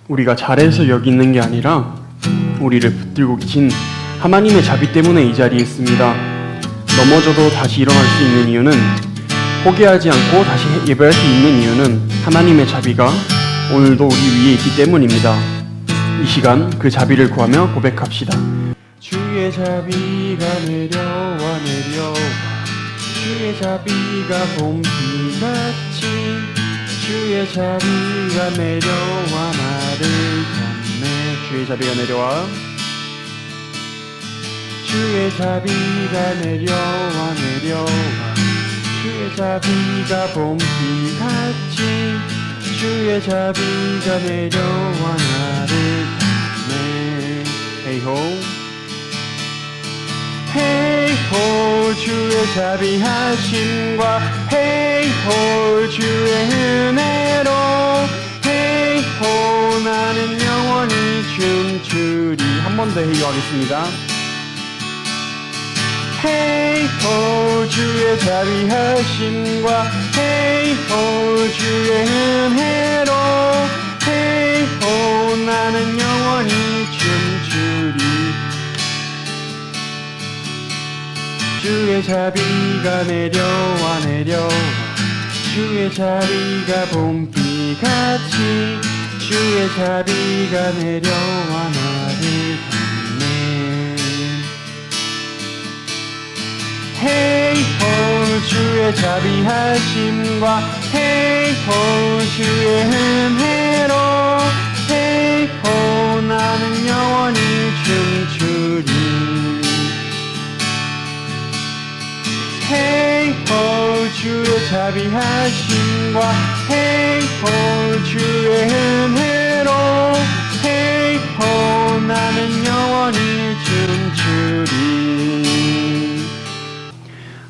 우리가 잘해서 여기 있는 게 아니라 우리를 붙들고 계신 하나님의 자비 때문에 이 자리에 있습니다. 넘어져도 다시 일어날 수 있는 이유는, 포기하지 않고 다시 예배할 수 있는 이유는 하나님의 자비가 오늘도 우리 위에 있기 때문입니다. 이 시간 그 자비를 구하며 고백합시다. 주의 자비가 내려와 주의 자비가 봄비같이 주의 자비가 내려와 나를 덮네. 주의 자비가 내려와 주의 자비가 내려와 주의 자비가 봄비같이 주의 자비가 내려와 나를 덮네. 헤이호 헤이호 주의 자비하심과 헤이호 주의 은혜로 헤이호 나는 영원히 춤추리. 한 번 더 헤이호 하겠습니다. 헤이호 주의 자비하심과 헤이호 주의 은혜로 헤이호 나는 영원히 춤추리. 주의 자비가 내려와 주의 자비가 봄비같이 주의 자비가 내려와 나를 덮네. 헤이호 주의 자비하심과 헤이호 주의 은혜로 헤이호 나는 영원히 춤추리. 헤이호 주의 자비하심과 헤이호 주의 은혜로 헤이호 나는 영원히 춤추리.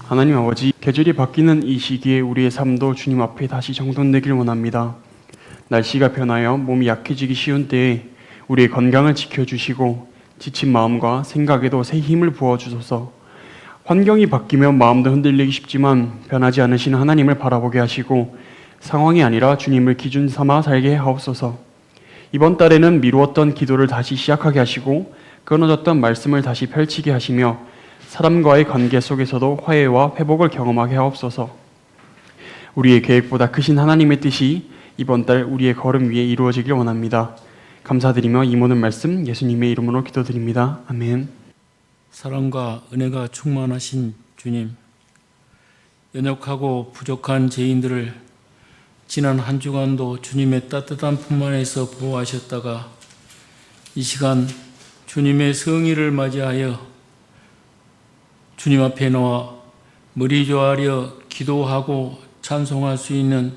하나님 아버지, 계절이 바뀌는 이 시기에 우리의 삶도 주님 앞에 다시 정돈되길 원합니다. 날씨가 변하여 몸이 약해지기 쉬운 때에 우리의 건강을 지켜주시고 지친 마음과 생각에도 새 힘을 부어주소서. 환경이 바뀌면 마음도 흔들리기 쉽지만 변하지 않으시는 하나님을 바라보게 하시고 상황이 아니라 주님을 기준 삼아 살게 하옵소서. 이번 달에는 미루었던 기도를 다시 시작하게 하시고 끊어졌던 말씀을 다시 펼치게 하시며 사람과의 관계 속에서도 화해와 회복을 경험하게 하옵소서. 우리의 계획보다 크신 하나님의 뜻이 이번 달 우리의 걸음 위에 이루어지길 원합니다. 감사드리며 이 모든 말씀 예수님의 이름으로 기도드립니다. 아멘. 사랑과 은혜가 충만하신 주님, 연약하고 부족한 죄인들을 지난 한 주간도 주님의 따뜻한 품 안에서 보호하셨다가 이 시간 주님의 성의를 맞이하여 주님 앞에 나와 머리 조아려 기도하고 찬송할 수 있는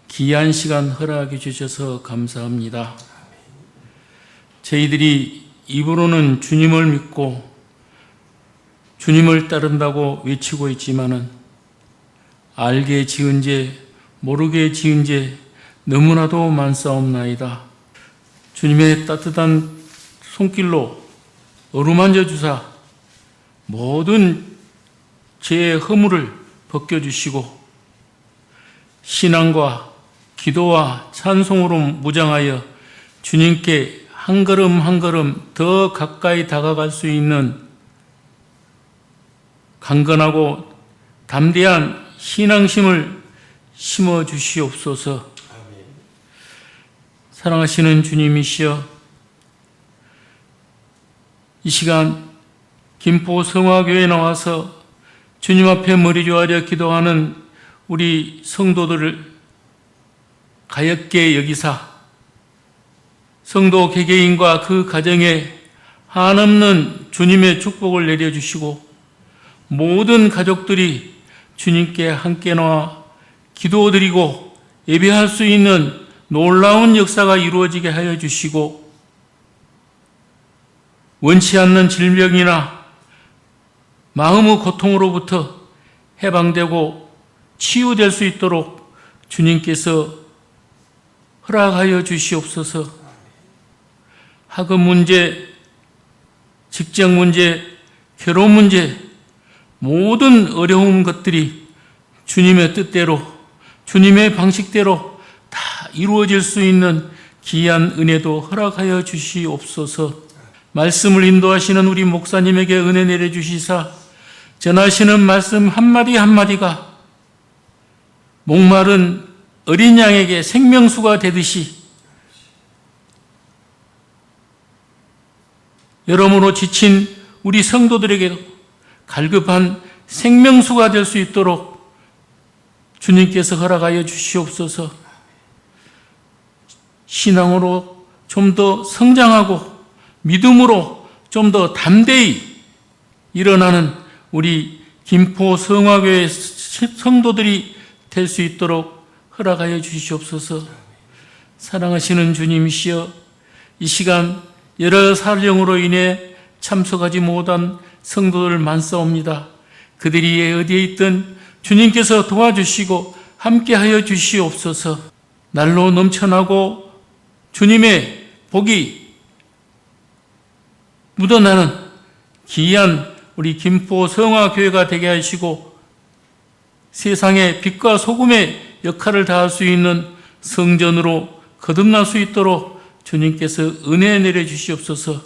귀한 시간 허락해 주셔서 감사합니다. 저희들이 입으로는 주님을 믿고 주님을 따른다고 외치고 있지만은 알게 지은 죄, 모르게 지은 죄 너무나도 많사옵나이다. 주님의 따뜻한 손길로 어루만져 주사 모든 죄의 허물을 벗겨주시고 신앙과 기도와 찬송으로 무장하여 주님께 한 걸음 한 걸음 더 가까이 다가갈 수 있는 강건하고 담대한 신앙심을 심어주시옵소서. 사랑하시는 주님이시여, 이 시간 김포 성화교회에 나와서 주님 앞에 머리 조아려 기도하는 우리 성도들을 가엾게 여기사 성도 개개인과 그 가정에 한없는 주님의 축복을 내려주시고 모든 가족들이 주님께 함께 나와 기도드리고 예배할 수 있는 놀라운 역사가 이루어지게 하여 주시고 원치 않는 질병이나 마음의 고통으로부터 해방되고 치유될 수 있도록 주님께서 허락하여 주시옵소서. 학업 문제, 직장 문제, 결혼 문제, 모든 어려운 것들이 주님의 뜻대로, 주님의 방식대로 다 이루어질 수 있는 귀한 은혜도 허락하여 주시옵소서. 말씀을 인도하시는 우리 목사님에게 은혜 내려주시사 전하시는 말씀 한마디 한마디가 목마른 어린 양에게 생명수가 되듯이 여러모로 지친 우리 성도들에게 갈급한 생명수가 될 수 있도록 주님께서 허락하여 주시옵소서. 신앙으로 좀 더 성장하고 믿음으로 좀 더 담대히 일어나는 우리 김포 성화교회 성도들이 될 수 있도록 허락하여 주시옵소서. 사랑하시는 주님이시여, 이 시간 여러 사정으로 인해 참석하지 못한 성도들 많사옵니다. 그들이 어디에 있든 주님께서 도와주시고 함께하여 주시옵소서. 날로 넘쳐나고 주님의 복이 묻어나는 귀한 우리 김포 성화교회가 되게 하시고 세상의 빛과 소금의 역할을 다할 수 있는 성전으로 거듭날 수 있도록 주님께서 은혜 내려주시옵소서.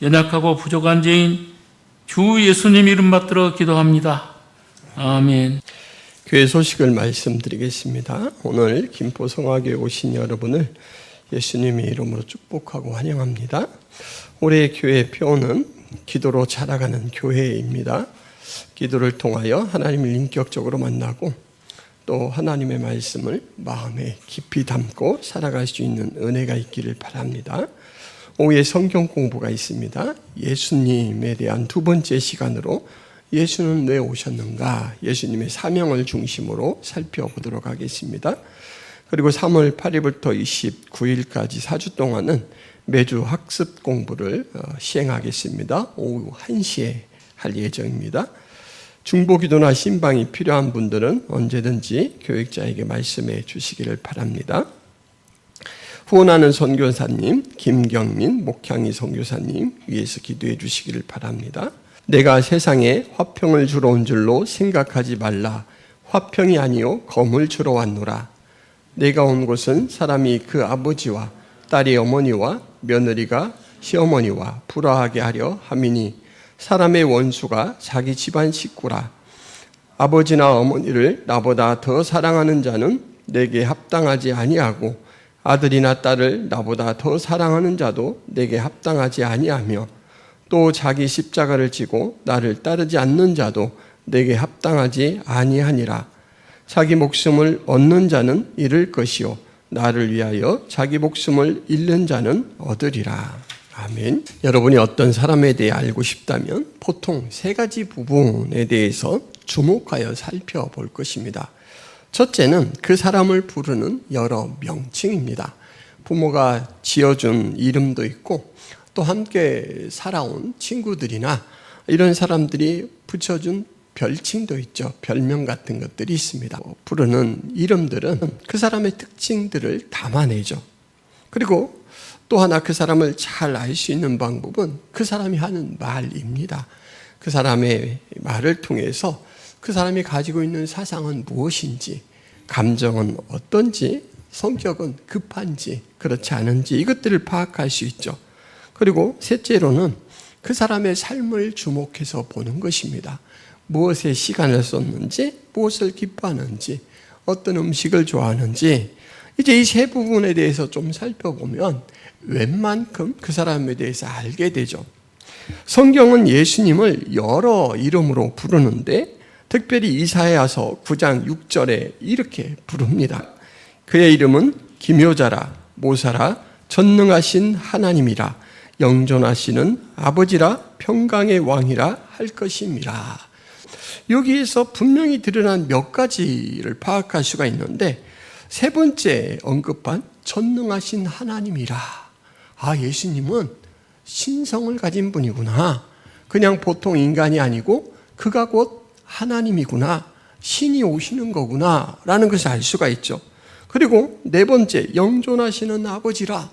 연약하고 부족한 죄인 주 예수님 이름 받들어 기도합니다. 아멘. 교회 소식을 말씀드리겠습니다. 오늘 김포 성화교회 오신 여러분을 예수님의 이름으로 축복하고 환영합니다. 올해 교회 표어는 기도로 자라가는 교회입니다. 기도를 통하여 하나님을 인격적으로 만나고 또 하나님의 말씀을 마음에 깊이 담고 살아갈 수 있는 은혜가 있기를 바랍니다. 오후에 성경 공부가 있습니다. 예수님에 대한 두 번째 시간으로 예수는 왜 오셨는가? 예수님의 사명을 중심으로 살펴보도록 하겠습니다. 그리고 3월 8일부터 29일까지 4주 동안은 매주 학습 공부를 시행하겠습니다. 오후 1시에 할 예정입니다. 중보기도나 신방이 필요한 분들은 언제든지 교육자에게 말씀해 주시기를 바랍니다. 후원하는 선교사님, 김경민, 목향이 선교사님 위해서 기도해 주시기를 바랍니다. 내가 세상에 화평을 주러 온 줄로 생각하지 말라. 화평이 아니요 검을 주러 왔노라. 내가 온 곳은 사람이 그 아버지와 딸이 어머니와 며느리가 시어머니와 불화하게 하려 함이니 사람의 원수가 자기 집안 식구라. 아버지나 어머니를 나보다 더 사랑하는 자는 내게 합당하지 아니하고 아들이나 딸을 나보다 더 사랑하는 자도 내게 합당하지 아니하며 또 자기 십자가를 지고 나를 따르지 않는 자도 내게 합당하지 아니하니라. 자기 목숨을 얻는 자는 잃을 것이요 나를 위하여 자기 목숨을 잃는 자는 얻으리라. 아멘. 여러분이 어떤 사람에 대해 알고 싶다면 보통 세 가지 부분에 대해서 주목하여 살펴볼 것입니다. 첫째는 그 사람을 부르는 여러 명칭입니다. 부모가 지어준 이름도 있고 또 함께 살아온 친구들이나 이런 사람들이 붙여준 별칭도 있죠. 별명 같은 것들이 있습니다. 부르는 이름들은 그 사람의 특징들을 담아내죠. 그리고 또 하나 그 사람을 잘 알 수 있는 방법은 그 사람이 하는 말입니다. 그 사람의 말을 통해서 그 사람이 가지고 있는 사상은 무엇인지, 감정은 어떤지, 성격은 급한지, 그렇지 않은지 이것들을 파악할 수 있죠. 그리고 셋째로는 그 사람의 삶을 주목해서 보는 것입니다. 무엇에 시간을 썼는지, 무엇을 기뻐하는지, 어떤 음식을 좋아하는지 이제 이 세 부분에 대해서 좀 살펴보면 웬만큼 그 사람에 대해서 알게 되죠. 성경은 예수님을 여러 이름으로 부르는데 특별히 이사야서 9장 6절에 이렇게 부릅니다. 그의 이름은 기묘자라, 모사라, 전능하신 하나님이라, 영존하시는 아버지라, 평강의 왕이라 할 것임이라. 여기에서 분명히 드러난 몇 가지를 파악할 수가 있는데 세 번째 언급한 전능하신 하나님이라. 아, 예수님은 신성을 가진 분이구나. 그냥 보통 인간이 아니고 그가 곧 하나님이구나. 신이 오시는 거구나 라는 것을 알 수가 있죠. 그리고 네 번째, 영존하시는 아버지라.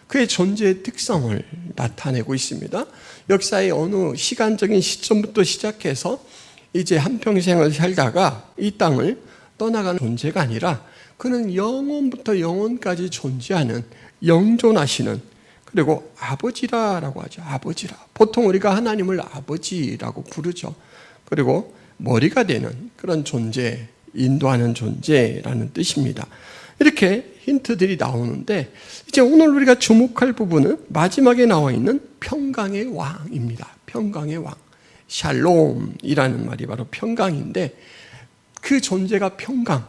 그의 존재의 특성을 나타내고 있습니다. 역사의 어느 시간적인 시점부터 시작해서 이제 한평생을 살다가 이 땅을 떠나가는 존재가 아니라 그는 영원부터 영원까지 존재하는 영존하시는, 그리고 아버지라고 하죠. 아버지라. 보통 우리가 하나님을 아버지라고 부르죠. 그리고 머리가 되는 그런 존재, 인도하는 존재라는 뜻입니다. 이렇게 힌트들이 나오는데, 이제 오늘 우리가 주목할 부분은 마지막에 나와 있는 평강의 왕입니다. 평강의 왕. 샬롬이라는 말이 바로 평강인데, 그 존재가 평강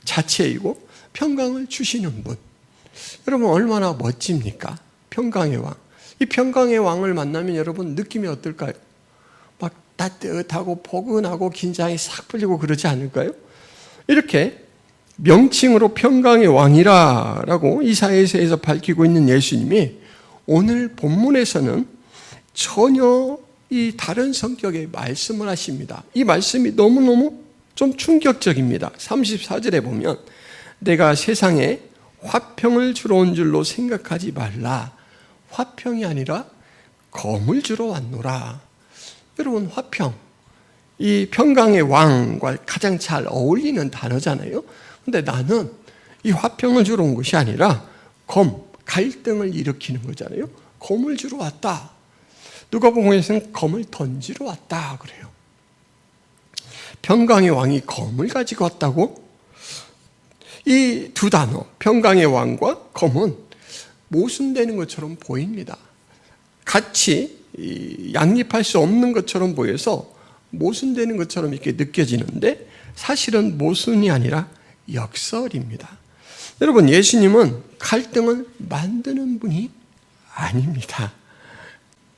자체이고 평강을 주시는 분. 여러분 얼마나 멋집니까? 평강의 왕. 이 평강의 왕을 만나면 여러분 느낌이 어떨까요? 막 따뜻하고 포근하고 긴장이 싹 풀리고 그러지 않을까요? 이렇게 명칭으로 평강의 왕이라고 이사야서에서 밝히고 있는 예수님이 오늘 본문에서는 전혀 이 다른 성격의 말씀을 하십니다. 이 말씀이 너무너무 좀 충격적입니다. 34절에 보면 내가 세상에 화평을 주러 온 줄로 생각하지 말라. 화평이 아니라 검을 주러 왔노라. 여러분 화평, 이 평강의 왕과 가장 잘 어울리는 단어잖아요. 근데 나는 이 화평을 주러 온 것이 아니라 갈등을 일으키는 거잖아요. 검을 주러 왔다. 누가복음에서는 검을 던지러 왔다 그래요. 평강의 왕이 검을 가지고 왔다고? 이 두 단어, 평강의 왕과 검은 모순되는 것처럼 보입니다. 같이 양립할 수 없는 것처럼 보여서 모순되는 것처럼 이렇게 느껴지는데, 사실은 모순이 아니라 역설입니다. 여러분, 예수님은 갈등을 만드는 분이 아닙니다.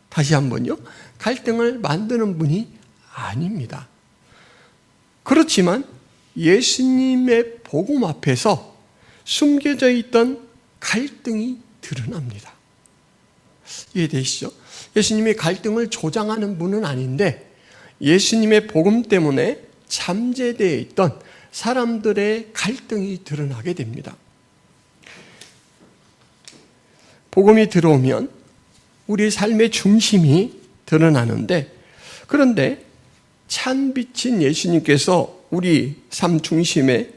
다시 한번요. 갈등을 만드는 분이 아닙니다. 그렇지만 예수님의 복음 앞에서 숨겨져 있던 갈등이 드러납니다. 이해되시죠? 예수님이 갈등을 조장하는 분은 아닌데 예수님의 복음 때문에 잠재되어 있던 사람들의 갈등이 드러나게 됩니다. 복음이 들어오면 우리 삶의 중심이 드러나는데, 그런데 찬빛인 예수님께서 우리 삶 중심에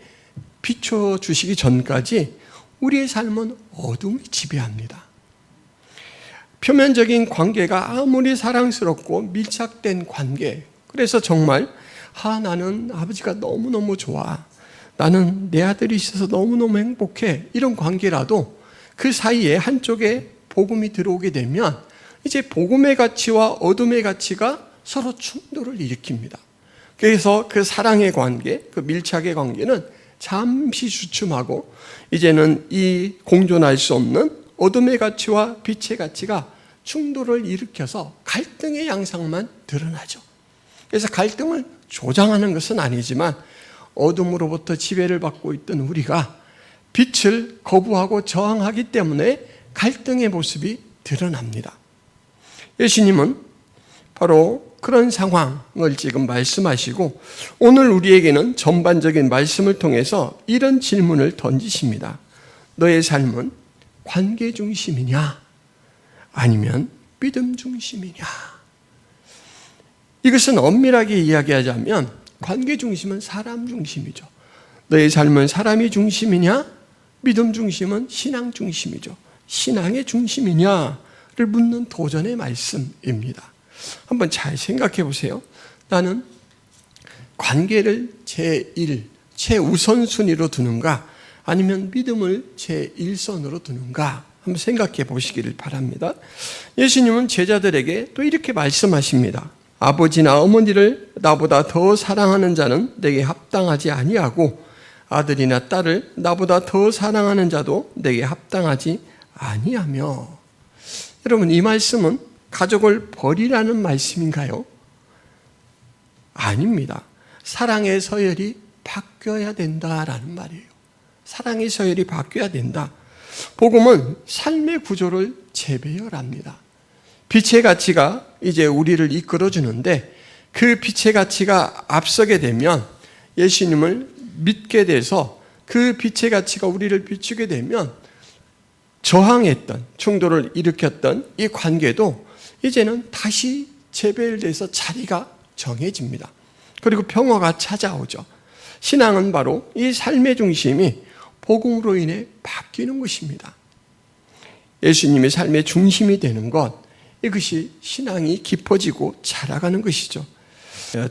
비춰주시기 전까지 우리의 삶은 어둠이 지배합니다. 표면적인 관계가 아무리 사랑스럽고 밀착된 관계, 그래서 정말 나는 아버지가 너무너무 좋아, 나는 내 아들이 있어서 너무너무 행복해, 이런 관계라도 그 사이에 한쪽에 복음이 들어오게 되면 이제 복음의 가치와 어둠의 가치가 서로 충돌을 일으킵니다. 그래서 그 사랑의 관계, 그 밀착의 관계는 잠시 주춤하고 이제는 이 공존할 수 없는 어둠의 가치와 빛의 가치가 충돌을 일으켜서 갈등의 양상만 드러나죠. 그래서 갈등을 조장하는 것은 아니지만 어둠으로부터 지배를 받고 있던 우리가 빛을 거부하고 저항하기 때문에 갈등의 모습이 드러납니다. 예수님은 바로 그런 상황을 지금 말씀하시고 오늘 우리에게는 전반적인 말씀을 통해서 이런 질문을 던지십니다. 너의 삶은 관계 중심이냐? 아니면 믿음 중심이냐? 이것은 엄밀하게 이야기하자면 관계 중심은 사람 중심이죠. 너의 삶은 사람이 중심이냐? 믿음 중심은 신앙 중심이죠. 신앙의 중심이냐를 묻는 도전의 말씀입니다. 한번 잘 생각해 보세요. 나는 관계를 제1, 최우선순위로 두는가? 아니면 믿음을 제1선으로 두는가? 한번 생각해 보시기를 바랍니다. 예수님은 제자들에게 또 이렇게 말씀하십니다. 아버지나 어머니를 나보다 더 사랑하는 자는 내게 합당하지 아니하고 아들이나 딸을 나보다 더 사랑하는 자도 내게 합당하지 아니하며. 여러분, 이 말씀은 가족을 버리라는 말씀인가요? 아닙니다. 사랑의 서열이 바뀌어야 된다라는 말이에요. 사랑의 서열이 바뀌어야 된다. 복음은 삶의 구조를 재배열합니다. 빛의 가치가 이제 우리를 이끌어주는데 그 빛의 가치가 앞서게 되면 예수님을 믿게 돼서 그 빛의 가치가 우리를 비추게 되면 저항했던, 충돌을 일으켰던 이 관계도 이제는 다시 재배열돼서 자리가 정해집니다. 그리고 평화가 찾아오죠. 신앙은 바로 이 삶의 중심이 복음으로 인해 바뀌는 것입니다. 예수님의 삶의 중심이 되는 것, 이것이 신앙이 깊어지고 자라가는 것이죠.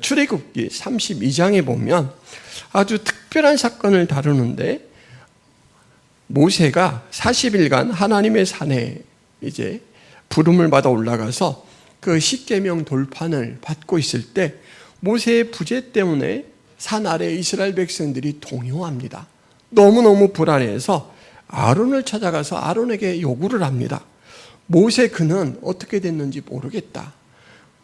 출애굽기 32장에 보면 아주 특별한 사건을 다루는데, 모세가 40일간 하나님의 산에 이제 부름을 받아 올라가서 그 십계명 돌판을 받고 있을 때 모세의 부재 때문에 산 아래 이스라엘 백성들이 동요합니다. 너무너무 불안해서 아론을 찾아가서 아론에게 요구를 합니다. 모세 그는 어떻게 됐는지 모르겠다.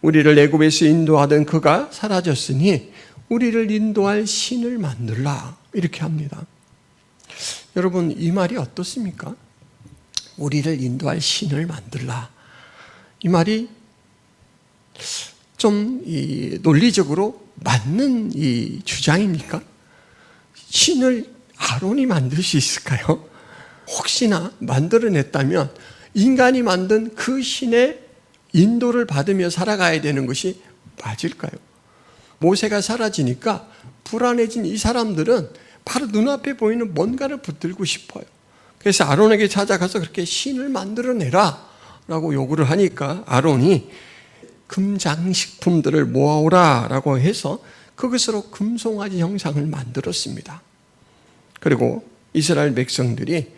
우리를 애굽에서 인도하던 그가 사라졌으니 우리를 인도할 신을 만들라. 이렇게 합니다. 여러분, 이 말이 어떻습니까? 우리를 인도할 신을 만들라. 이 말이 좀 논리적으로 맞는 이 주장입니까? 신을 아론이 만들 수 있을까요? 혹시나 만들어냈다면 인간이 만든 그 신의 인도를 받으며 살아가야 되는 것이 맞을까요? 모세가 사라지니까 불안해진 이 사람들은 바로 눈앞에 보이는 뭔가를 붙들고 싶어요. 그래서 아론에게 찾아가서 그렇게 신을 만들어내라 라고 요구를 하니까 아론이 금장식품들을 모아오라 라고 해서 그것으로 금송아지 형상을 만들었습니다. 그리고 이스라엘 백성들이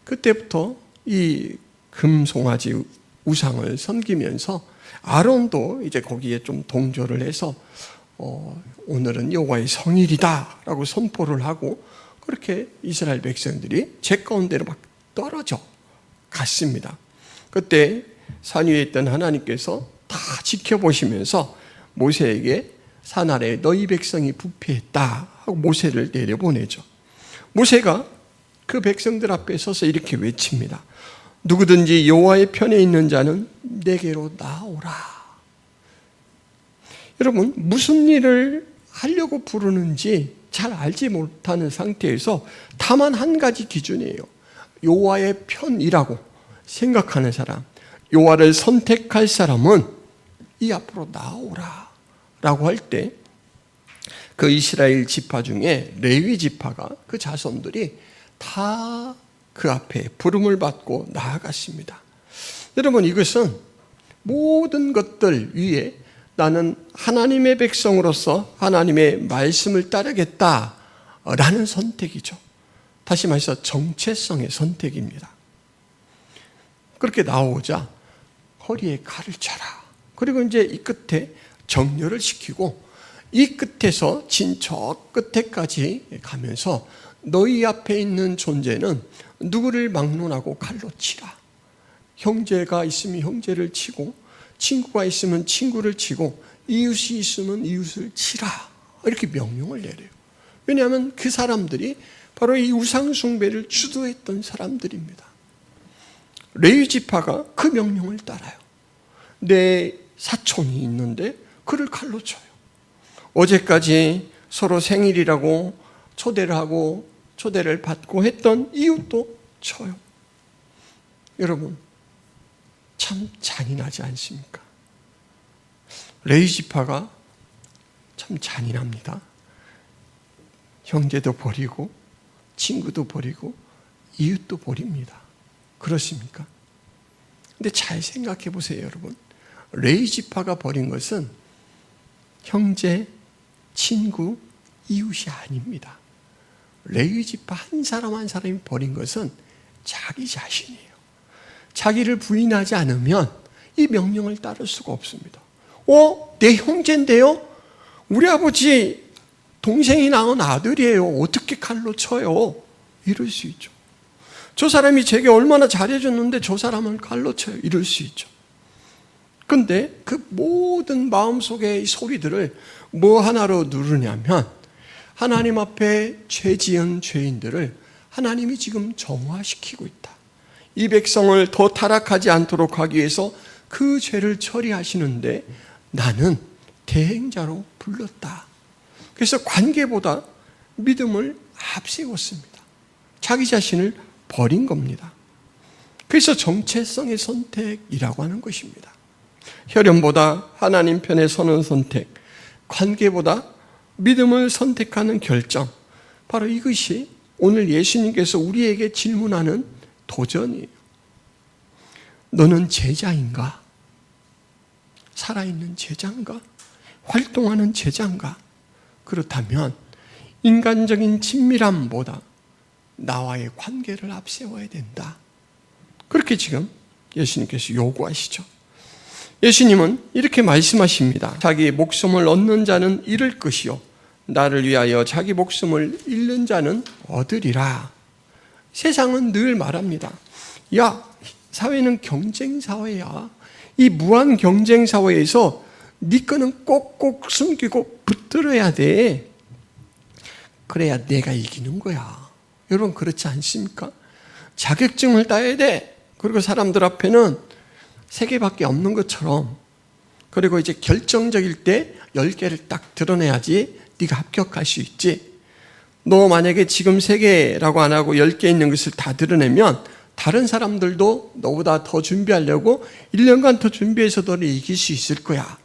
그때부터 이 금송아지 우상을 섬기면서 아론도 이제 거기에 좀 동조를 해서 오늘은 여호와의 성일이다 라고 선포를 하고, 그렇게 이스라엘 백성들이 제 가운데로 막 떨어져 갔습니다. 그때 산 위에 있던 하나님께서 다 지켜보시면서 모세에게 산 아래 너희 백성이 부패했다 하고 모세를 내려보내죠. 모세가 그 백성들 앞에 서서 이렇게 외칩니다. 누구든지 여호와의 편에 있는 자는 내게로 나오라. 여러분, 무슨 일을 하려고 부르는지 잘 알지 못하는 상태에서 다만 한 가지 기준이에요. 여호와의 편이라고 생각하는 사람, 여호와를 선택할 사람은 이 앞으로 나오라 라고 할 때 그 이스라엘 지파 중에 레위 지파가 그 자손들이 다 그 앞에 부름을 받고 나아갔습니다. 여러분, 이것은 모든 것들 위에 나는 하나님의 백성으로서 하나님의 말씀을 따르겠다라는 선택이죠. 다시 말해서 정체성의 선택입니다. 그렇게 나오자 허리에 칼을 차라. 그리고 이제 이 끝에 정렬을 시키고 이 끝에서 진 저 끝에까지 가면서 너희 앞에 있는 존재는 누구를 막론하고 칼로 치라. 형제가 있으면 형제를 치고, 친구가 있으면 친구를 치고, 이웃이 있으면 이웃을 치라. 이렇게 명령을 내려요. 왜냐하면 그 사람들이 바로 이 우상 숭배를 주도했던 사람들입니다. 레위 지파가 그 명령을 따라요. 내 사촌이 있는데 그를 칼로 쳐요. 어제까지 서로 생일이라고 초대를 하고 초대를 받고 했던 이웃도 쳐요. 여러분, 참 잔인하지 않습니까? 레위 지파가 참 잔인합니다. 형제도 버리고 친구도 버리고 이웃도 버립니다. 그렇습니까? 근데 잘 생각해 보세요, 여러분. 레위 지파가 버린 것은 형제, 친구, 이웃이 아닙니다. 레위 지파 한 사람 한 사람이 버린 것은 자기 자신이에요. 자기를 부인하지 않으면 이 명령을 따를 수가 없습니다. 내 형제인데요? 우리 아버지 동생이 낳은 아들이에요. 어떻게 칼로 쳐요? 이럴 수 있죠. 저 사람이 제게 얼마나 잘해줬는데 저 사람을 칼로 쳐요. 이럴 수 있죠. 근데 그 모든 마음속의 소리들을 뭐 하나로 누르냐면 하나님 앞에 죄 지은 죄인들을 하나님이 지금 정화시키고 있다. 이 백성을 더 타락하지 않도록 하기 위해서 그 죄를 처리하시는데 나는 대행자로 불렀다. 그래서 관계보다 믿음을 앞세웠습니다. 자기 자신을 버린 겁니다. 그래서 정체성의 선택이라고 하는 것입니다. 혈연보다 하나님 편에 서는 선택, 관계보다 믿음을 선택하는 결정, 바로 이것이 오늘 예수님께서 우리에게 질문하는 도전이에요. 너는 제자인가? 살아있는 제자인가? 활동하는 제자인가? 그렇다면 인간적인 친밀함보다 나와의 관계를 앞세워야 된다. 그렇게 지금 예수님께서 요구하시죠. 예수님은 이렇게 말씀하십니다. 자기 목숨을 얻는 자는 잃을 것이요 나를 위하여 자기 목숨을 잃는 자는 얻으리라. 세상은 늘 말합니다. 야, 사회는 경쟁 사회야. 이 무한 경쟁 사회에서 네 거는 꼭꼭 숨기고 붙들어야 돼. 그래야 내가 이기는 거야. 여러분 그렇지 않습니까? 자격증을 따야 돼. 그리고 사람들 앞에는 3개밖에 없는 것처럼, 그리고 이제 결정적일 때 10개를 딱 드러내야지 네가 합격할 수 있지. 너 만약에 지금 3개라고 안 하고 10개 있는 것을 다 드러내면 다른 사람들도 너보다 더 준비하려고 1년간 더 준비해서 너를 이길 수 있을 거야.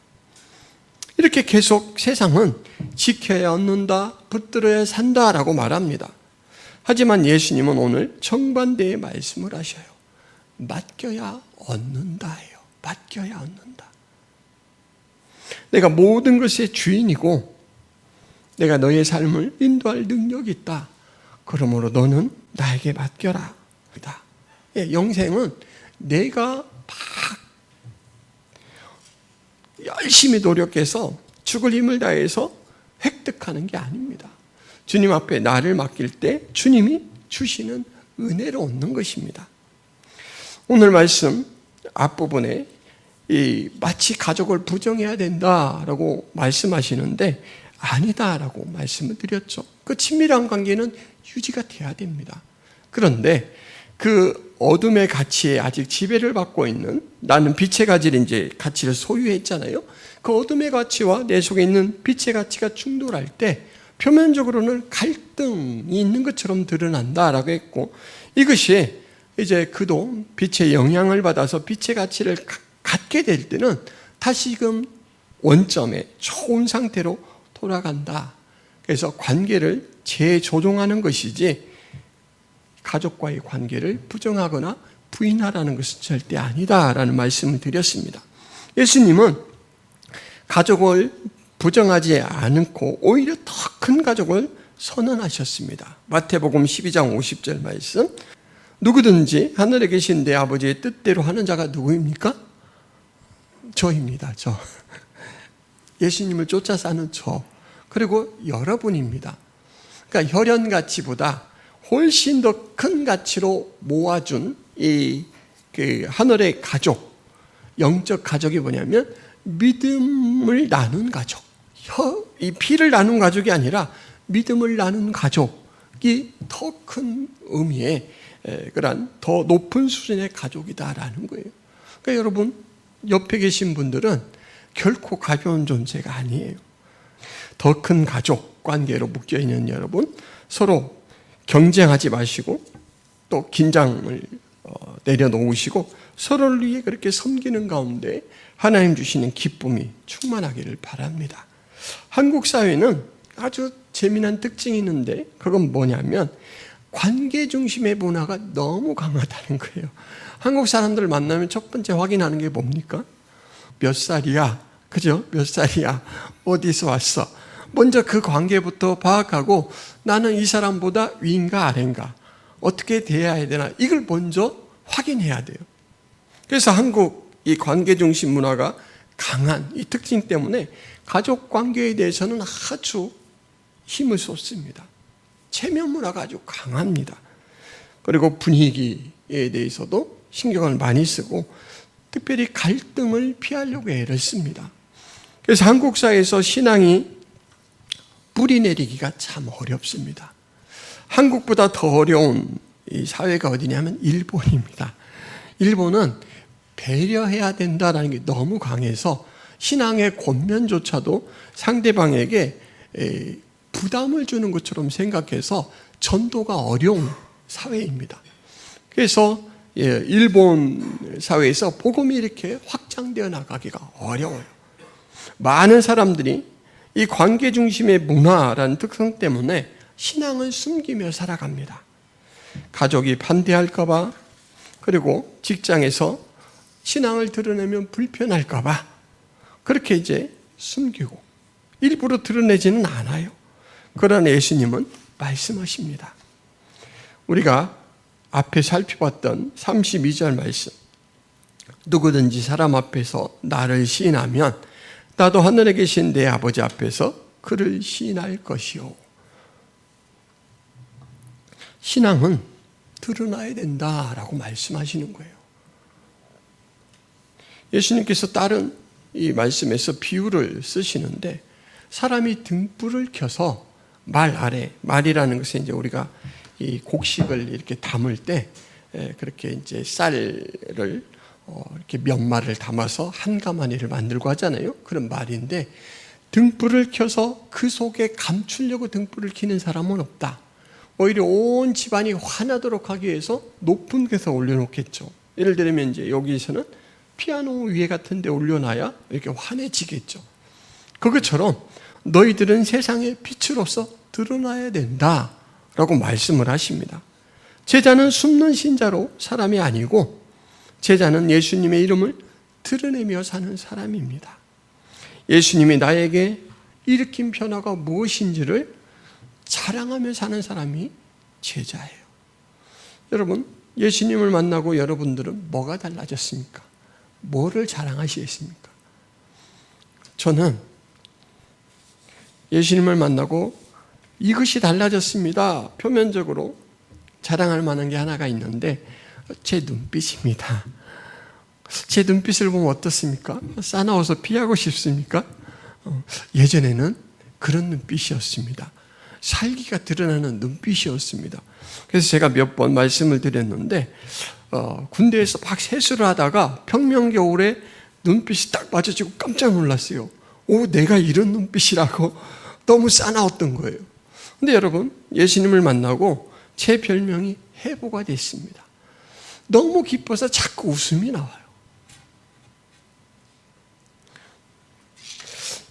이렇게 계속 세상은 지켜야 얻는다, 붙들어야 산다라고 말합니다. 하지만 예수님은 오늘 정반대의 말씀을 하셔요. 맡겨야 얻는다예요. 맡겨야 얻는다. 내가 모든 것의 주인이고 내가 너의 삶을 인도할 능력이 있다. 그러므로 너는 나에게 맡겨라. 영생은 내가 막 열심히 노력해서 죽을 힘을 다해서 획득하는 게 아닙니다. 주님 앞에 나를 맡길 때 주님이 주시는 은혜로 얻는 것입니다. 오늘 말씀 앞부분에 마치 가족을 부정해야 된다라고 말씀하시는데 아니다라고 말씀을 드렸죠. 그 친밀한 관계는 유지가 돼야 됩니다. 그런데 그 어둠의 가치에 아직 지배를 받고 있는, 나는 빛의 가치를 소유했잖아요. 그 어둠의 가치와 내 속에 있는 빛의 가치가 충돌할 때 표면적으로는 갈등이 있는 것처럼 드러난다라고 했고, 이것이 이제 그도 빛의 영향을 받아서 빛의 가치를 갖게 될 때는 다시금 원점에 좋은 상태로 돌아간다. 그래서 관계를 재조정하는 것이지 가족과의 관계를 부정하거나 부인하라는 것은 절대 아니다라는 말씀을 드렸습니다. 예수님은 가족을 부정하지 않고 오히려 더 큰 가족을 선언하셨습니다. 마태복음 12장 50절 말씀, 누구든지 하늘에 계신 내 아버지의 뜻대로 하는 자가 누구입니까? 저입니다. 저. 예수님을 쫓아 사는 저. 그리고 여러분입니다. 그러니까 혈연 가치보다 훨씬 더 큰 가치로 모아준 그 하늘의 가족, 영적 가족이 뭐냐면 믿음을 나눈 가족. 이 피를 나눈 가족이 아니라 믿음을 나눈 가족이 더 큰 의미의 그런 더 높은 수준의 가족이다라는 거예요. 그러니까 여러분 옆에 계신 분들은 결코 가벼운 존재가 아니에요. 더 큰 가족 관계로 묶여있는 여러분, 서로 경쟁하지 마시고 또 긴장을 내려놓으시고 서로를 위해 그렇게 섬기는 가운데 하나님 주시는 기쁨이 충만하기를 바랍니다. 한국 사회는 아주 재미난 특징이 있는데 그건 뭐냐면 관계 중심의 문화가 너무 강하다는 거예요. 한국 사람들 만나면 첫 번째 확인하는 게 뭡니까? 몇 살이야? 그죠? 몇 살이야? 어디서 왔어? 먼저 그 관계부터 파악하고 나는 이 사람보다 위인가 아래인가? 어떻게 대해야 되나? 이걸 먼저 확인해야 돼요. 그래서 한국 이 관계 중심 문화가 강한 이 특징 때문에 가족 관계에 대해서는 아주 힘을 쏟습니다. 체면 문화가 아주 강합니다. 그리고 분위기에 대해서도 신경을 많이 쓰고 특별히 갈등을 피하려고 애를 씁니다. 그래서 한국 사회에서 신앙이 뿌리 내리기가 참 어렵습니다. 한국보다 더 어려운 이 사회가 어디냐면 일본입니다. 일본은 배려해야 된다는 게 너무 강해서 신앙의 권면조차도 상대방에게 부담을 주는 것처럼 생각해서 전도가 어려운 사회입니다. 그래서 일본 사회에서 복음이 이렇게 확장되어 나가기가 어려워요. 많은 사람들이 이 관계 중심의 문화라는 특성 때문에 신앙을 숨기며 살아갑니다. 가족이 반대할까봐, 그리고 직장에서 신앙을 드러내면 불편할까봐 그렇게 이제 숨기고 일부러 드러내지는 않아요. 그러나 예수님은 말씀하십니다. 우리가 앞에 살펴봤던 32절 말씀, 누구든지 사람 앞에서 나를 시인하면 나도 하늘에 계신 내 아버지 앞에서 그를 시인할 것이요. 신앙은 드러나야 된다라고 말씀하시는 거예요. 예수님께서 다른 이 말씀에서 비유를 쓰시는데, 사람이 등불을 켜서 말 아래, 말이라는 것은 이제 우리가 이 곡식을 이렇게 담을 때 그렇게 이제 쌀을 이렇게 몇 마를 담아서 한 가마니를 만들고 하잖아요. 그런 말인데, 등불을 켜서 그 속에 감추려고 등불을 켜는 사람은 없다. 오히려 온 집안이 환하도록 하기 위해서 높은 곳에 올려놓겠죠. 예를 들면 이제 여기서는 피아노 위에 같은 데 올려놔야 이렇게 환해지겠죠. 그것처럼 너희들은 세상의 빛으로서 드러나야 된다라고 말씀을 하십니다. 제자는 숨는 신자로 사람이 아니고, 제자는 예수님의 이름을 드러내며 사는 사람입니다. 예수님이 나에게 일으킨 변화가 무엇인지를 자랑하며 사는 사람이 제자예요. 여러분, 예수님을 만나고 여러분들은 뭐가 달라졌습니까? 뭐를 자랑하시겠습니까? 저는 예수님을 만나고 이것이 달라졌습니다. 표면적으로 자랑할 만한 게 하나가 있는데, 제 눈빛입니다. 제 눈빛을 보면 어떻습니까? 싸나워서 피하고 싶습니까? 예전에는 그런 눈빛이었습니다. 살기가 드러나는 눈빛이었습니다. 그래서 제가 몇 번 말씀을 드렸는데, 군대에서 막 세수를 하다가 평년겨울에 눈빛이 딱 마주치고 깜짝 놀랐어요. 오, 내가 이런 눈빛이라고 너무 싸나웠던 거예요. 근데 여러분, 예수님을 만나고 제 별명이 해보가 됐습니다. 너무 기뻐서 자꾸 웃음이 나와요.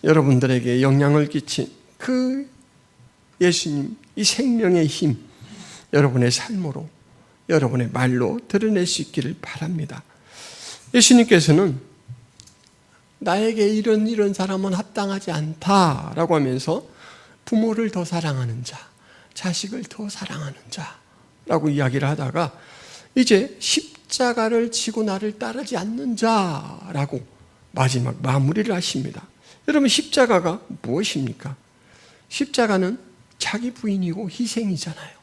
여러분들에게 영향을 끼친 그 예수님, 이 생명의 힘, 여러분의 삶으로, 여러분의 말로 드러낼 수 있기를 바랍니다. 예수님께서는 나에게 이런 사람은 합당하지 않다라고 하면서 부모를 더 사랑하는 자, 자식을 더 사랑하는 자라고 이야기를 하다가 이제 십자가를 지고 나를 따르지 않는 자라고 마지막 마무리를 하십니다. 여러분, 십자가가 무엇입니까? 십자가는 자기 부인이고 희생이잖아요.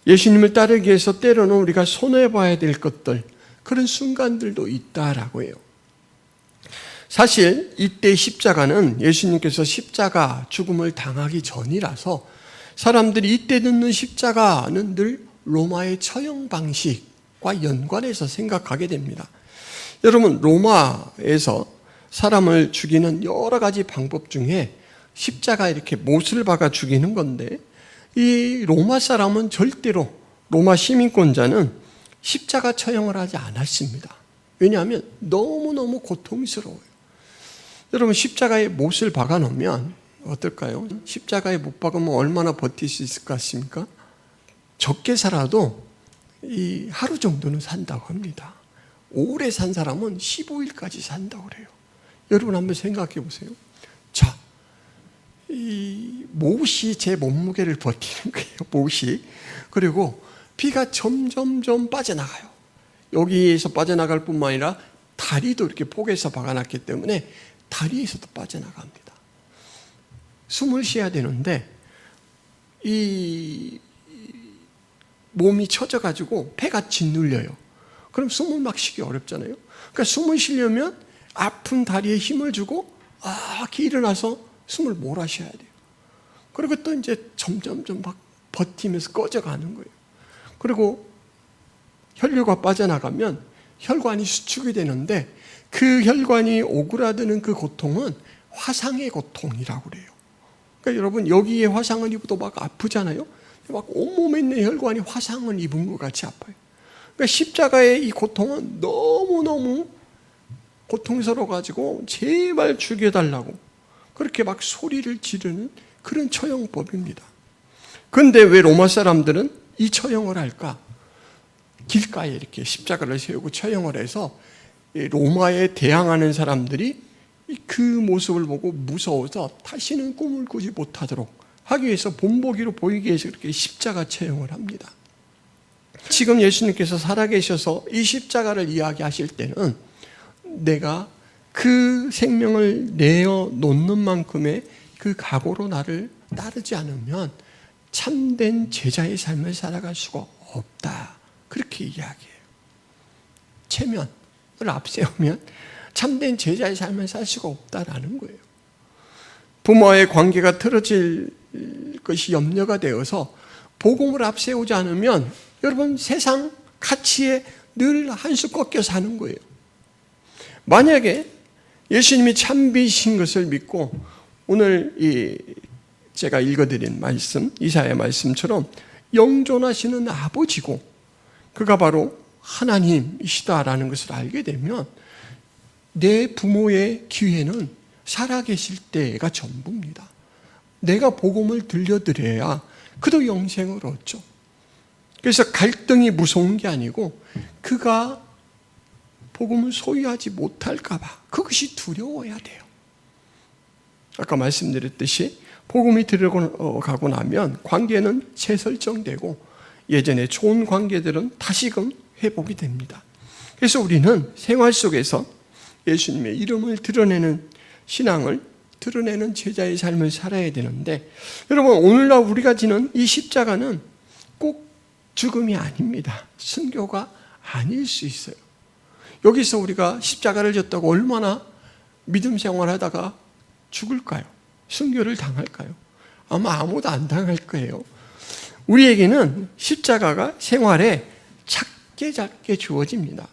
예수님을 따르기 위해서 때로는 우리가 손해봐야 될 것들, 그런 순간들도 있다라고 해요. 사실 이때 십자가는 예수님께서 십자가 죽음을 당하기 전이라서 사람들이 이때 듣는 십자가는 늘 로마의 처형 방식과 연관해서 생각하게 됩니다. 여러분, 로마에서 사람을 죽이는 여러 가지 방법 중에 십자가 이렇게 못을 박아 죽이는 건데, 이 로마 사람은 절대로, 로마 시민권자는 십자가 처형을 하지 않았습니다. 왜냐하면 너무너무 고통스러워요. 여러분, 십자가에 못을 박아 놓으면 어떨까요? 십자가에 못 박으면 얼마나 버틸 수 있을 것 같습니까? 적게 살아도 이 하루 정도는 산다고 합니다. 오래 산 사람은 15일까지 산다고 그래요. 여러분 한번 생각해 보세요. 자, 이 못이 제 몸무게를 버티는 거예요. 못이. 그리고 피가 점점점 빠져나가요. 여기에서 빠져나갈 뿐만 아니라 다리도 이렇게 폭에서 박아놨기 때문에 다리에서도 빠져나갑니다. 숨을 쉬어야 되는데 이 몸이 처져가지고 폐가 짓눌려요. 그럼 숨을 막 쉬기 어렵잖아요. 그러니까 숨을 쉬려면 아픈 다리에 힘을 주고 이렇게 일어나서 숨을 몰아쉬어야 돼요. 그리고 또 이제 점점점 막 버티면서 꺼져가는 거예요. 그리고 혈류가 빠져나가면 혈관이 수축이 되는데, 그 혈관이 오그라드는 그 고통은 화상의 고통이라고 그래요. 그러니까 여러분, 여기에 화상을 입어도 막 아프잖아요. 막 온몸에 있는 혈관이 화상을 입은 것 같이 아파요. 그러니까 십자가의 이 고통은 너무너무 고통스러워가지고 제발 죽여달라고 그렇게 막 소리를 지르는 그런 처형법입니다. 그런데 왜 로마 사람들은 이 처형을 할까? 길가에 이렇게 십자가를 세우고 처형을 해서 로마에 대항하는 사람들이 그 모습을 보고 무서워서 다시는 꿈을 꾸지 못하도록 하기 위해서 본보기로 보이기 위해서 그렇게 십자가 처형을 합니다. 지금 예수님께서 살아계셔서 이 십자가를 이야기하실 때는 내가 그 생명을 내어 놓는 만큼의 그 각오로 나를 따르지 않으면 참된 제자의 삶을 살아갈 수가 없다. 그렇게 이야기해요. 체면을 앞세우면 참된 제자의 삶을 살 수가 없다라는 거예요. 부모와의 관계가 틀어질 것이 염려가 되어서 복음을 앞세우지 않으면 여러분 세상 가치에 늘 한 수 꺾여 사는 거예요. 만약에 예수님이 참비신 것을 믿고 오늘 제가 읽어드린 말씀, 이사야 말씀처럼 영존하시는 아버지고 그가 바로 하나님이시다라는 것을 알게 되면 내 부모의 기회는 살아계실 때가 전부입니다. 내가 복음을 들려드려야 그도 영생을 얻죠. 그래서 갈등이 무서운 게 아니고 그가 복음을 소유하지 못할까 봐 그것이 두려워야 돼요. 아까 말씀드렸듯이 복음이 들어가고 나면 관계는 재설정되고 예전에 좋은 관계들은 다시금 회복이 됩니다. 그래서 우리는 생활 속에서 예수님의 이름을 드러내는 신앙을 드러내는 제자의 삶을 살아야 되는데 여러분 오늘날 우리가 지는 이 십자가는 꼭 죽음이 아닙니다. 순교가 아닐 수 있어요. 여기서 우리가 십자가를 졌다고 얼마나 믿음 생활하다가 죽을까요? 순교를 당할까요? 아마 아무도 안 당할 거예요. 우리에게는 십자가가 생활에 작게 주어집니다.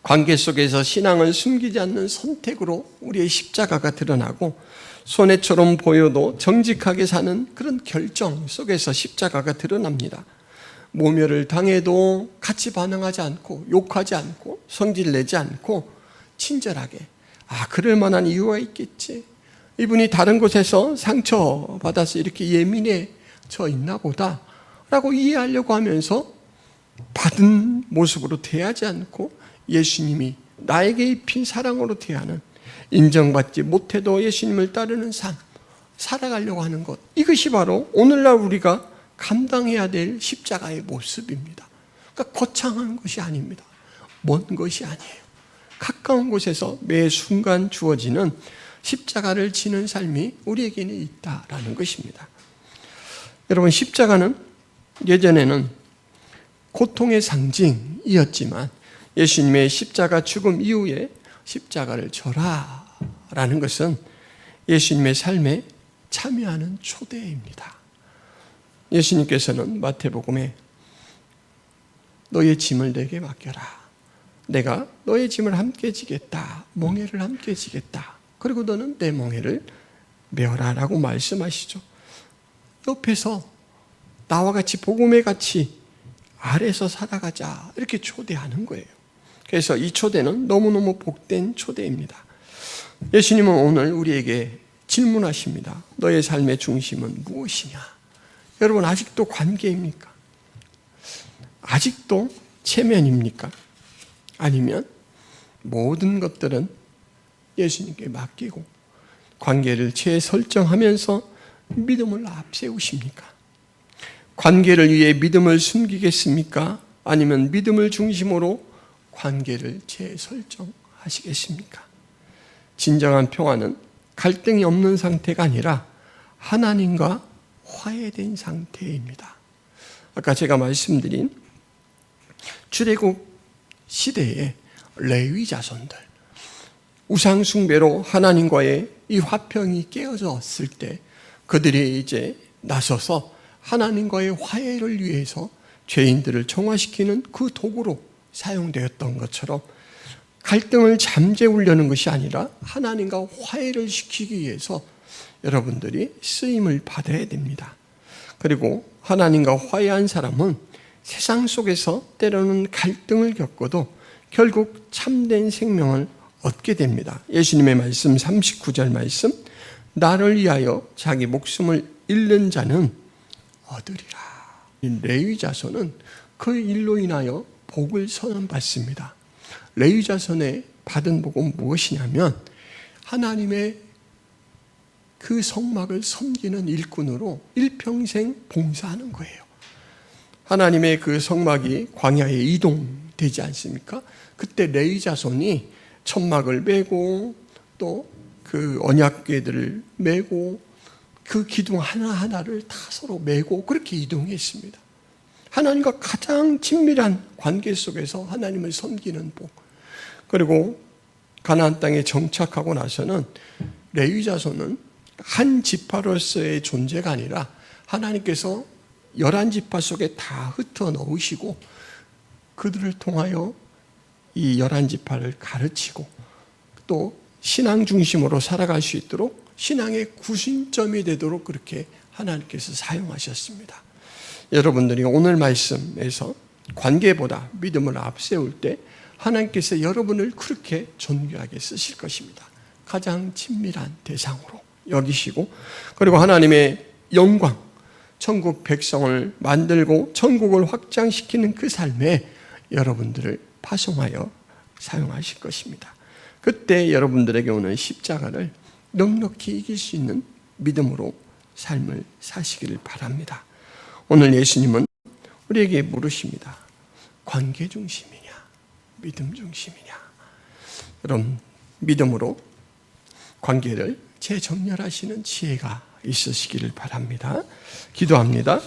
관계 속에서 신앙을 숨기지 않는 선택으로 우리의 십자가가 드러나고 손해처럼 보여도 정직하게 사는 그런 결정 속에서 십자가가 드러납니다. 모멸을 당해도 같이 반응하지 않고 욕하지 않고 성질내지 않고 친절하게 그럴 만한 이유가 있겠지. 이분이 다른 곳에서 상처받아서 이렇게 예민해져 있나 보다 라고 이해하려고 하면서 받은 모습으로 대하지 않고 예수님이 나에게 입힌 사랑으로 대하는 인정받지 못해도 예수님을 따르는 삶 살아가려고 하는 것 이것이 바로 오늘날 우리가 감당해야 될 십자가의 모습입니다. 그러니까 거창한 것이 아닙니다. 먼 것이 아니에요. 가까운 곳에서 매 순간 주어지는 십자가를 지는 삶이 우리에게는 있다라는 것입니다. 여러분 십자가는 예전에는 고통의 상징이었지만 예수님의 십자가 죽음 이후에 십자가를 져라라는 것은 예수님의 삶에 참여하는 초대입니다. 예수님께서는 마태복음에 너의 짐을 내게 맡겨라. 내가 너의 짐을 함께 지겠다. 멍에를 함께 지겠다. 그리고 너는 내 멍에를 메어라 라고 말씀하시죠. 옆에서 나와 같이 복음의 같이 아래서 살아가자 이렇게 초대하는 거예요. 그래서 이 초대는 너무너무 복된 초대입니다. 예수님은 오늘 우리에게 질문하십니다. 너의 삶의 중심은 무엇이냐? 여러분 아직도 관계입니까? 아직도 체면입니까? 아니면 모든 것들은 예수님께 맡기고 관계를 재설정하면서 믿음을 앞세우십니까? 관계를 위해 믿음을 숨기겠습니까? 아니면 믿음을 중심으로 관계를 재설정하시겠습니까? 진정한 평화는 갈등이 없는 상태가 아니라 하나님과 화해된 상태입니다. 아까 제가 말씀드린 출애굽 시대의 레위 자손들 우상 숭배로 하나님과의 이 화평이 깨어졌을 때 그들이 이제 나서서 하나님과의 화해를 위해서 죄인들을 정화시키는 그 도구로 사용되었던 것처럼 갈등을 잠재우려는 것이 아니라 하나님과 화해를 시키기 위해서 여러분들이 쓰임을 받아야 됩니다. 그리고 하나님과 화해한 사람은 세상 속에서 때로는 갈등을 겪어도 결국 참된 생명을 얻게 됩니다. 예수님의 말씀 39절 말씀 나를 위하여 자기 목숨을 잃는 자는 얻으리라. 이 레위 자손은 그 일로 인하여 복을 선언받습니다. 레위 자손의 받은 복은 무엇이냐면 하나님의 그 성막을 섬기는 일꾼으로 일평생 봉사하는 거예요. 하나님의 그 성막이 광야에 이동되지 않습니까? 그때 레위 자손이 천막을 메고 또 그 언약궤들을 메고 그 기둥 하나하나를 다 서로 메고 그렇게 이동했습니다. 하나님과 가장 친밀한 관계 속에서 하나님을 섬기는 복. 그리고 가나안 땅에 정착하고 나서는 레위 자손은 한 지파로서의 존재가 아니라 하나님께서 11지파 속에 다 흩어 넣으시고 그들을 통하여 이 11지파를 가르치고 또 신앙 중심으로 살아갈 수 있도록 신앙의 구심점이 되도록 그렇게 하나님께서 사용하셨습니다. 여러분들이 오늘 말씀에서 관계보다 믿음을 앞세울 때 하나님께서 여러분을 그렇게 존귀하게 쓰실 것입니다. 가장 친밀한 대상으로 여기시고 그리고 하나님의 영광, 천국 백성을 만들고 천국을 확장시키는 그 삶에 여러분들을 파송하여 사용하실 것입니다. 그때 여러분들에게 오는 십자가를 넉넉히 이길 수 있는 믿음으로 삶을 사시기를 바랍니다. 오늘 예수님은 우리에게 물으십니다. 관계 중심이냐? 믿음 중심이냐? 여러분 믿음으로 관계를 재정렬하시는 지혜가 있으시기를 바랍니다. 기도합니다.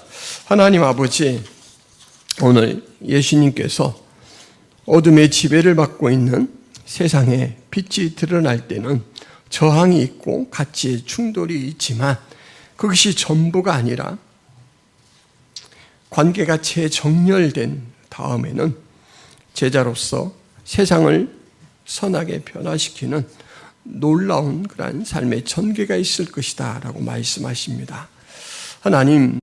하나님 아버지, 오늘 예수님께서 어둠의 지배를 받고 있는 세상에 빛이 드러날 때는 저항이 있고 가치의 충돌이 있지만 그것이 전부가 아니라 관계가 재정렬된 다음에는 제자로서 세상을 선하게 변화시키는 놀라운 그러한 삶의 전개가 있을 것이다 라고 말씀하십니다. 하나님,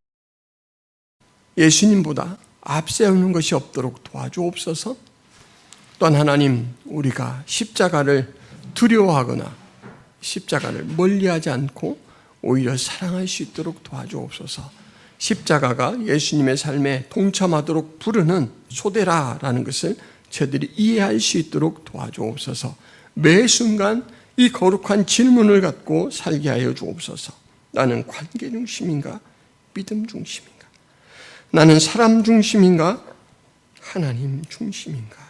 예수님보다 앞세우는 것이 없도록 도와주옵소서. 또한 하나님, 우리가 십자가를 두려워하거나 십자가를 멀리하지 않고 오히려 사랑할 수 있도록 도와주옵소서. 십자가가 예수님의 삶에 동참하도록 부르는 초대라라는 것을 저들이 이해할 수 있도록 도와주옵소서. 매 순간 이 거룩한 질문을 갖고 살게 하여 주옵소서. 나는 관계 중심인가? 믿음 중심인가? 나는 사람 중심인가? 하나님 중심인가?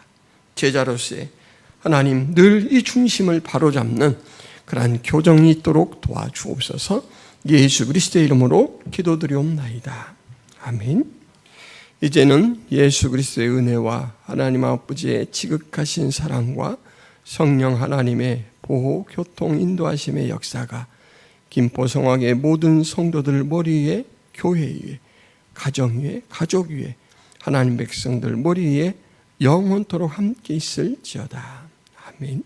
제자로서의 하나님 늘 이 중심을 바로잡는 그러한 교정이 있도록 도와주옵소서. 예수 그리스도의 이름으로 기도드리옵나이다. 아멘. 이제는 예수 그리스도의 은혜와 하나님 아버지의 지극하신 사랑과 성령 하나님의 보호, 교통, 인도하심의 역사가 김포성악의 모든 성도들 머리 위에, 교회 위에, 가정 위에, 가족 위에, 하나님 백성들 머리 위에 영원토록 함께 있을지어다. 아멘.